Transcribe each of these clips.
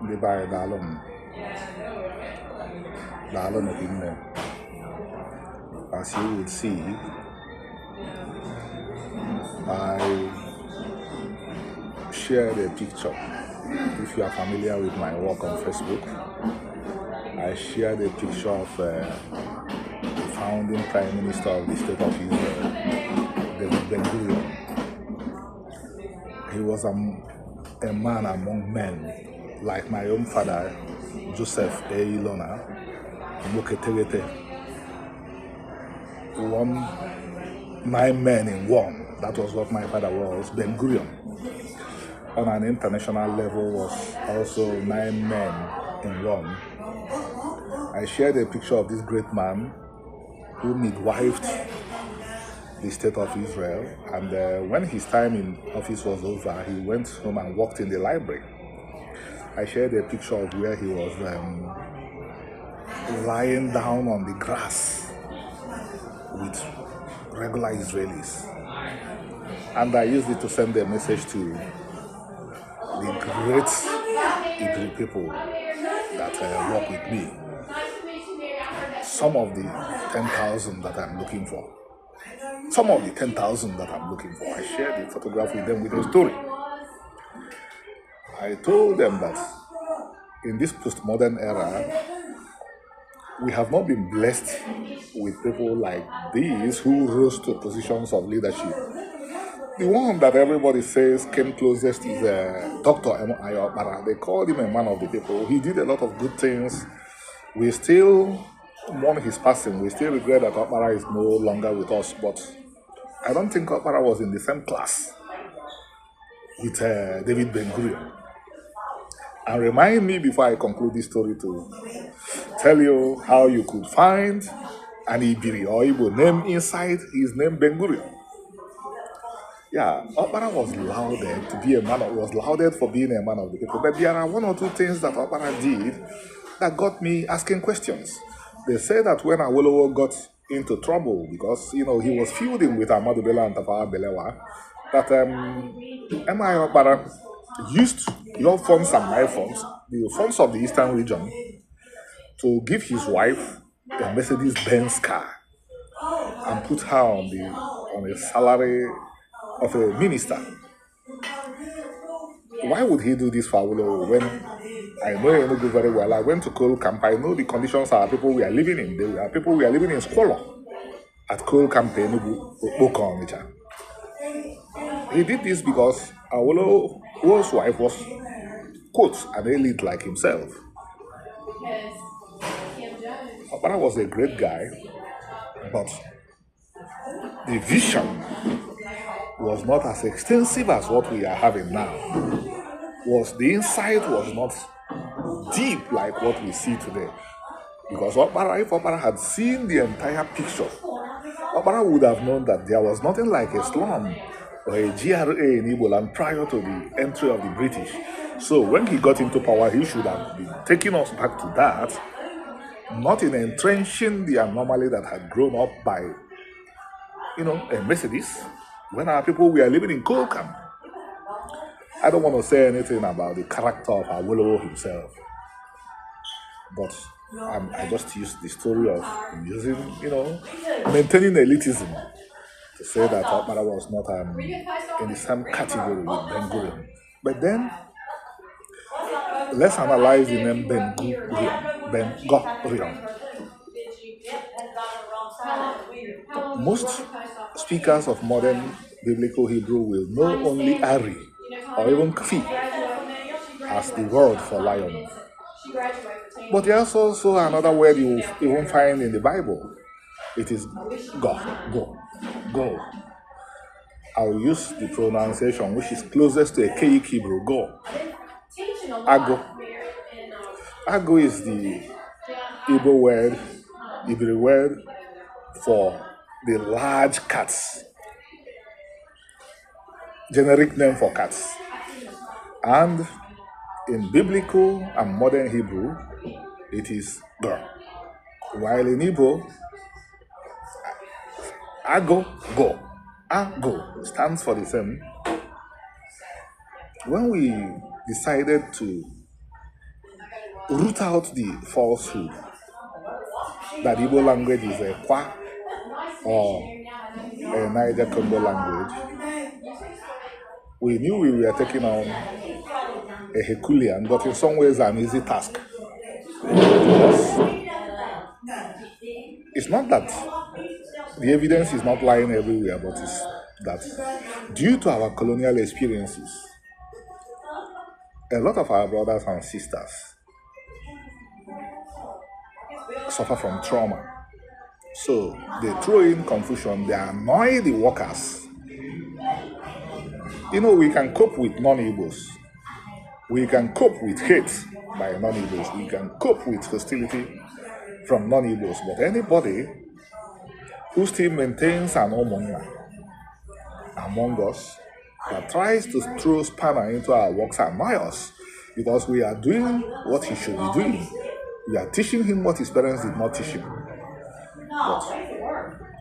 Ndị be anyị daalụ n'ohinne. As you would see, I shared a picture. If you are familiar with my work on Facebook, I shared a picture of the founding Prime Minister of the State of Israel, David Bengurion. He was a man among men, like my own father, Joseph A. Ilona, Moketegete. 9 men in one. That was what my father was. Bengurion, on an international level, was also 9 men in one. I shared a picture of this great man who midwifed the state of Israel, and when his time in office was over, he went home and worked in the library. I shared a picture of where he was lying down on the grass with regular Israelis, and I used it to send a message to the great Hebrew people that work with me. Some of the 10,000 that I'm looking for. Some of the 10,000 that I'm looking for. I shared the photograph with them with a story. I told them that in this postmodern era, we have not been blessed with people like these who rose to positions of leadership. The one that everybody says came closest is Dr. MI Okpara. They called him a man of the people. He did a lot of good things. We still mourn his passing. We still regret that Okpara is no longer with us, but I don't think Okpara was in the same class with David Bengurion. And remind me before I conclude this story to tell you how you could find an Ibiri or Igbo name inside his name Bengurion. Yeah, Okpara was lauded to be a man, was lauded for being a man of the people. But there are 1 or 2 things that Okpara did that got me asking questions. They say that when Awolowo got into trouble because, he was feuding with Ahmadu Bello and Tafawa Balewa, that MI Okpara used your funds and my funds, the funds of the Eastern region, to give his wife a Mercedes-Benz car and put her on a salary of a minister. Why would he do this for Awolowo when I know Enugu very well? I went to coal camp. I know the conditions our people we are living in. There are people we are living in squalor at coal camp Enugu, Okoncha. He did this because Awolowo's wife was, quote, an elite like himself. Okpara was a great guy, but the vision was not as extensive as what we are having now. The insight was not deep like what we see today. Because if Okpara had seen the entire picture, Okpara would have known that there was nothing like a slum or a GRA in Igbo land prior to the entry of the British. So when he got into power, he should have been taking us back to that, not in entrenching the anomaly that had grown up by, a Mercedes, when our people were living in coal camp. I don't want to say anything about the character of Awolowo himself, but I just used the story of using, maintaining elitism to say that Okpara was not in the same category with Bengurion. But then, let's analyze the name Bengurion. Most speakers of modern biblical Hebrew will know only Ari or even Kfi as the word for lion. But there's also another word you even find in the Bible. It is go. I'll use the pronunciation which is closest to a Keik Hebrew, go. Ago. Ago is the Hebrew word for the large cats. Generic name for cats. And in biblical and modern Hebrew, it is go. While in Igbo, Ago, go. Ago stands for the same. When we decided to root out the falsehood that Igbo language is a Kwa or a Niger Congo language, we knew we were taking on a Herculean, but in some ways an easy task. It's not that the evidence is not lying everywhere, but it's that due to our colonial experiences, a lot of our brothers and sisters suffer from trauma. So they throw in confusion, they annoy the workers. We can cope with non-Igbos. We can cope with hate by non-Igbos. We can cope with hostility from non-Igbos. But anybody who still maintains an omonga among us that tries to throw spanner into our works annoy us because we are doing what he should be doing. We are teaching him what his parents did not teach him. But,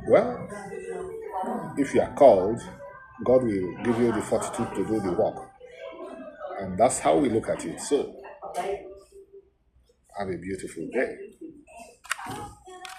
well, if you are called, God will give you the fortitude to do the work. And that's how we look at it. So, have a beautiful day.